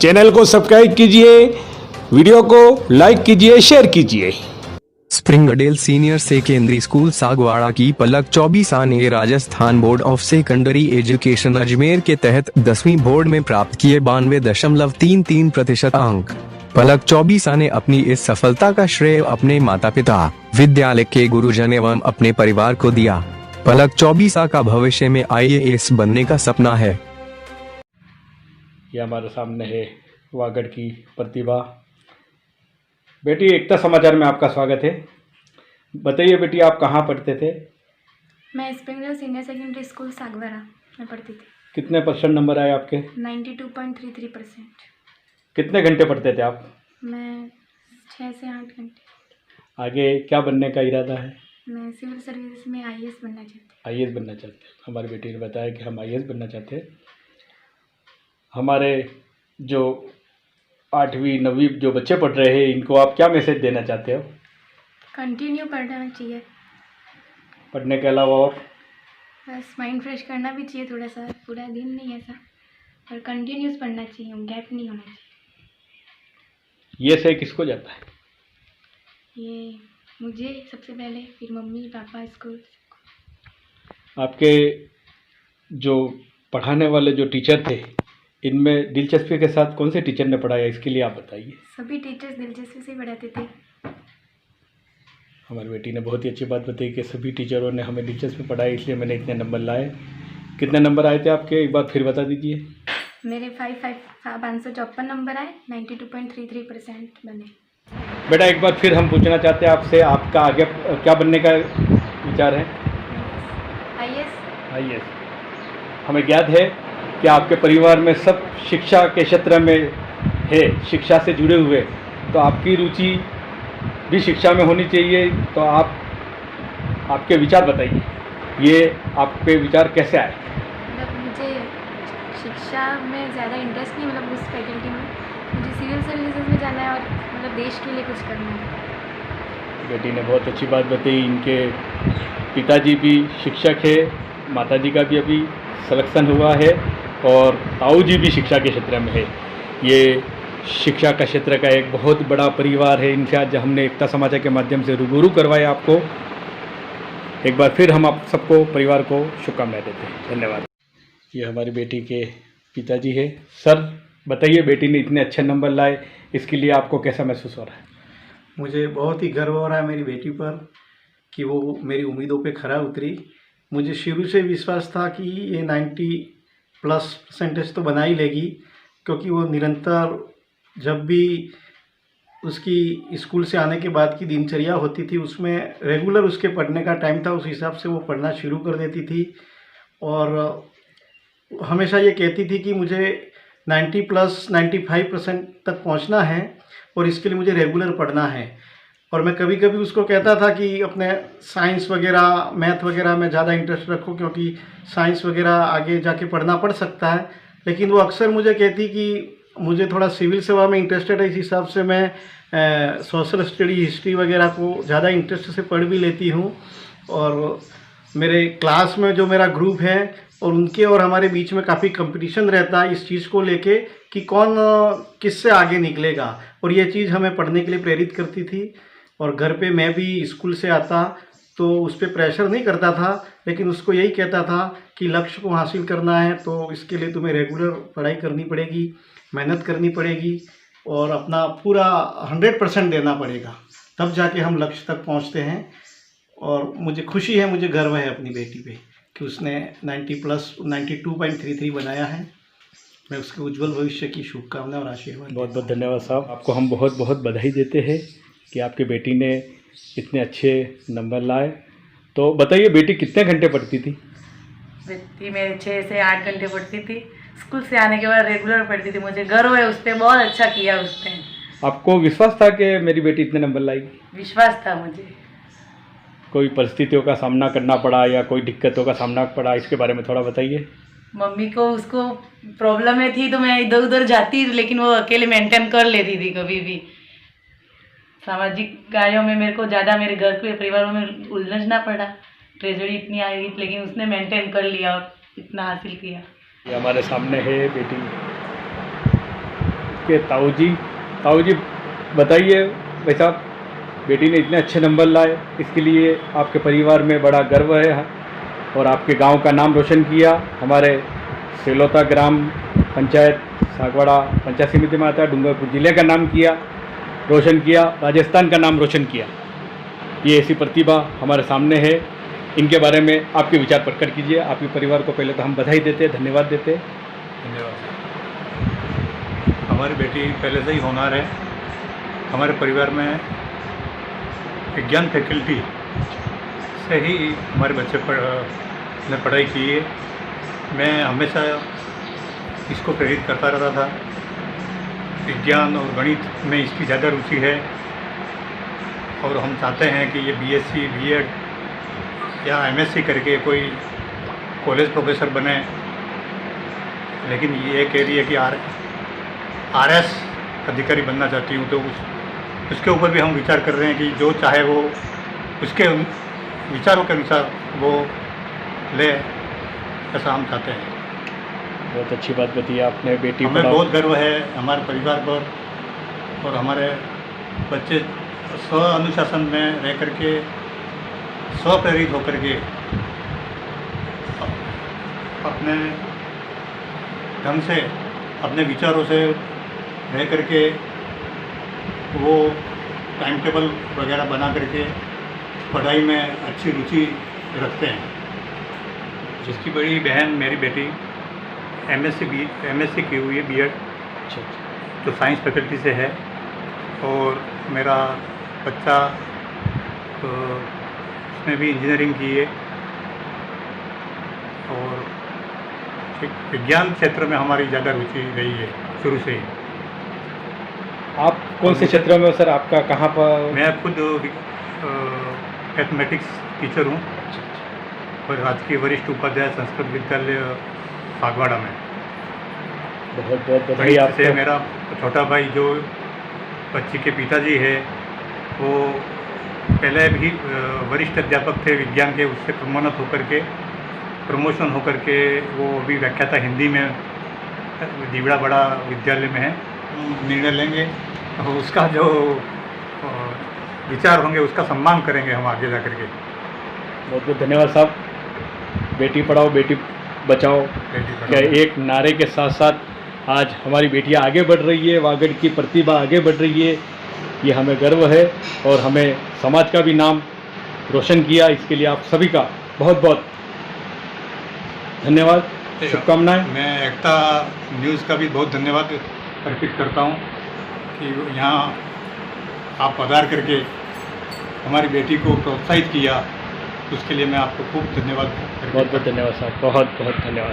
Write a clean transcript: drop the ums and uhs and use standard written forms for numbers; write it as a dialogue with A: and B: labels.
A: Channel को subscribe कीजिए, video को लाइक कीजिए, शेयर कीजिए।
B: Springdale senior secondary school Sagwara की पलक चौबीसा ने Rajasthan board of secondary education Ajmer के तहत 10वीं बोर्ड में प्राप्त किए 92.33% अंक। पलक चौबीसा ने अपनी इस सफलता का श्रेय अपने माता पिता, विद्यालय के गुरुजन एवं अपने परिवार को दिया। पलक चौबीसा का भविष्य में IAS बनने का सपना है।
A: ये हमारे सामने है वागड़ की प्रतिभा। बेटी, एकता समाचार में आपका स्वागत है। बताइए बेटी, आप कहाँ पढ़ते थे?
C: मैं Springdale senior secondary school Sagwara में पढ़ती थी।
A: कितने % नंबर आए आपके?
C: 92.33%।
A: कितने घंटे पढ़ते थे आप?
C: मैं 6 से 8 घंटे।
A: आगे क्या बनने का इरादा है?
C: मैं सिविल सर्विस में IAS बनना चाहती हूँ।
A: IAS बनना चाहते हैं। हमारी बेटी ने बताया कि हम IAS बनना चाहते हैं। हमारे जो 8वीं 9वीं जो बच्चे पढ़ रहे हैं, इनको आप क्या मैसेज देना चाहते हो?
C: कंटिन्यू पढ़ना चाहिए।
A: पढ़ने के अलावा और?
C: बस माइंड फ्रेश करना भी चाहिए थोड़ा सा, पूरा दिन नहीं ऐसा, और कंटिन्यूस पढ़ना चाहिए, गैप नहीं होना चाहिए।
A: ये सही किसको जाता है?
C: ये मुझे सबसे पहले, फिर मम्मी पापा, स्कूल।
A: आपके जो पढ़ाने वाले जो टीचर थे, इनमें दिलचस्पी के साथ कौन से टीचर ने पढ़ाया, इसके लिए आप बताइए।
C: सभी टीचर्स दिलचस्पी से पढ़ाते थे।
A: हमारी बेटी ने बहुत ही अच्छी बात बताई कि सभी टीचरों ने हमें दिलचस्पी पढ़ाई, इसलिए मैंने इतने नंबर लाए। कितने नंबर आए थे आपके, एक बार फिर बता दीजिए।
C: मेरे 554 नंबर आए, 92.33% बने।
A: बेटा, एक बार फिर हम पूछना चाहते हैं आपसे, आपका आगे क्या बनने का विचार है? IAS। हमें ज्ञात है कि आपके परिवार में सब शिक्षा के क्षेत्र में है, शिक्षा से जुड़े हुए, तो आपकी रुचि भी शिक्षा में होनी चाहिए। तो आपके विचार बताइए, ये आपके विचार कैसे आए?
C: मतलब मुझे शिक्षा में ज़्यादा इंटरेस्ट नहीं, मतलब उस फैकल्टी में मुझे सिविल सर्विसेज में जाना है और मतलब देश के लिए कुछ करना है।
A: बेटी ने बहुत अच्छी बात बताई। इनके पिताजी भी शिक्षक है, माताजी का भी अभी सिलेक्शन हुआ है, और ताऊ जी भी शिक्षा के क्षेत्र में है। ये शिक्षा का क्षेत्र का एक बहुत बड़ा परिवार है। इनसे आज हमने एकता समाचार के माध्यम से रूबरू करवाया आपको। एक बार फिर हम आप सबको, परिवार को शुभकामनाएं देते हैं। धन्यवाद। ये हमारी बेटी के पिताजी है। सर बताइए, बेटी ने इतने अच्छे नंबर लाए, इसके लिए आपको कैसा महसूस हो रहा है?
D: मुझे बहुत ही गर्व हो रहा है मेरी बेटी पर कि वो मेरी उम्मीदों पे खरा उतरी। मुझे शुरू से विश्वास था कि ये 90+ % तो बना ही लेगी, क्योंकि वो निरंतर, जब भी उसकी स्कूल से आने के बाद की दिनचर्या होती थी, उसमें रेगुलर उसके पढ़ने का टाइम था, उस हिसाब से वो पढ़ना शुरू कर देती थी। और हमेशा ये कहती थी कि मुझे 90+95% तक पहुंचना है और इसके लिए मुझे रेगुलर पढ़ना है। और मैं कभी कभी उसको कहता था कि अपने साइंस वगैरह, मैथ वगैरह में ज़्यादा इंटरेस्ट रखो, क्योंकि साइंस वगैरह आगे जाके पढ़ना पड़ सकता है। लेकिन वो अक्सर मुझे कहती कि मुझे थोड़ा सिविल सेवा में इंटरेस्टेड है, इस हिसाब से मैं सोशल स्टडी, हिस्ट्री वगैरह को ज़्यादा इंटरेस्ट से पढ़ भी लेती हूँ। और मेरे क्लास में जो मेरा ग्रुप है, और उनके और हमारे बीच में काफ़ी कंपटीशन रहता है इस चीज़ को लेके कि कौन किससे आगे निकलेगा, और ये चीज़ हमें पढ़ने के लिए प्रेरित करती थी। और घर पे मैं भी स्कूल से आता तो उस पर प्रेशर नहीं करता था, लेकिन उसको यही कहता था कि लक्ष्य को हासिल करना है तो इसके लिए तुम्हें रेगुलर पढ़ाई करनी पड़ेगी, मेहनत करनी पड़ेगी, और अपना पूरा 100% देना पड़ेगा, तब जाके हम लक्ष्य तक पहुंचते हैं। और मुझे खुशी है, मुझे गर्व है अपनी बेटी पे कि उसने 92.33 बनाया है। मैं उसके उज्जवल भविष्य की शुभकामनाएं और आशीर्वाद।
A: बहुत बहुत धन्यवाद साहब। आपको हम बहुत बहुत बधाई देते हैं कि आपकी बेटी ने इतने अच्छे नंबर लाए। तो बताइए बेटी, कितने घंटे पढ़ती थी?
E: बेटी मैं 6 से 8 घंटे पढ़ती थी। स्कूल से आने के बाद रेगुलर पढ़ती थी। मुझे गर्व है उस पर, बहुत अच्छा किया उसने।
A: आपको विश्वास था कि मेरी बेटी इतने नंबर लाएगी?
E: विश्वास था मुझे।
A: कोई परिस्थितियों का सामना करना पड़ा या कोई दिक्कतों का सामना पड़ा, इसके बारे में थोड़ा बताइए।
E: मम्मी को, उसको प्रॉब्लम में थी तो मैं इधर उधर जाती, लेकिन वो अकेले मेंटेन कर लेती थी। कभी भी सामाजिक कार्यों में मेरे को ज़्यादा मेरे घर के परिवारों में उलझना पड़ा, ट्रेजरी इतनी आ गई, लेकिन उसने मेंटेन कर लिया और इतना हासिल किया।
A: ये हमारे सामने है बेटी। आपके ताऊ जी बताइए भाई साहब, बेटी ने इतने अच्छे नंबर लाए, इसके लिए आपके परिवार में बड़ा गर्व है और आपके गांव का नाम रोशन किया। हमारे सेलोता ग्राम पंचायत सागवाड़ा पंचायत समिति में आता है, डूंगरपुर जिले का नाम रोशन किया, राजस्थान का नाम रोशन किया। ये ऐसी प्रतिभा हमारे सामने है, इनके बारे में आपके विचार प्रकट कीजिए। आपके परिवार को पहले तो हम बधाई देते, धन्यवाद देते।
F: धन्यवाद। हमारी बेटी पहले से ही होनहार है। हमारे परिवार में विज्ञान फैकल्टी से ही हमारे बच्चे ने पढ़ाई की है। मैं हमेशा इसको प्रेरित करता रहता था। विज्ञान और गणित में इसकी ज़्यादा रुचि है और हम चाहते हैं कि ये बीएससी, बीएड या एमएससी करके कोई कॉलेज प्रोफेसर बने, लेकिन ये कह रही है कि आरएस अधिकारी बनना चाहती हूँ। तो उसके ऊपर भी हम विचार कर रहे हैं कि जो चाहे वो उसके विचारों के अनुसार वो ले, ऐसा हम चाहते हैं।
A: बहुत अच्छी बात बताई आपने। बेटी
F: हमें बहुत गर्व है हमारे परिवार पर और हमारे बच्चे स्व अनुशासन में रह करके, स्व प्रेरित होकर के अपने ढंग से, अपने विचारों से रह करके वो टाइम टेबल वगैरह बना करके पढ़ाई में अच्छी रुचि रखते हैं। जिसकी बड़ी बहन मेरी बेटी एमएससी की हुई है, बीएड, तो साइंस फैकल्टी से है। और मेरा बच्चा तो उसने भी इंजीनियरिंग की है। और विज्ञान क्षेत्र में हमारी ज़्यादा रुचि रही है शुरू से ही।
A: आप कौन से क्षेत्रों में हो सर? आपका कहाँ पर?
F: मैं खुद मैथमेटिक्स टीचर हूँ और राजकीय वरिष्ठ उपाध्याय संस्कृत विद्यालय सागवाड़ा में।
A: बहुत बहुत बधाई आपसे।
F: मेरा छोटा भाई जो बच्ची के पिताजी है, वो पहले भी वरिष्ठ अध्यापक थे विज्ञान के, उससे प्रमोशन होकर के वो अभी व्याख्याता हिंदी में दीवड़ा बड़ा विद्यालय में है। निर्णय लेंगे और उसका जो विचार होंगे उसका सम्मान करेंगे हम आगे जा कर के।
A: बहुत बहुत धन्यवाद साहब। बेटी पढ़ाओ बेटी बचाओ क्या एक नारे के साथ साथ आज हमारी बेटियां आगे बढ़ रही है, वागड़ की प्रतिभा आगे बढ़ रही है, ये हमें गर्व है और हमें समाज का भी नाम रोशन किया। इसके लिए आप सभी का बहुत बहुत धन्यवाद, शुभकामनाएं।
F: मैं एकता न्यूज़ का भी बहुत धन्यवाद अर्पित करता हूं कि यहाँ आप पधार करके हमारी बेटी को प्रोत्साहित किया, उसके लिए मैं आपको खूब धन्यवाद।
A: बहुत बहुत धन्यवाद साहब, बहुत बहुत धन्यवाद।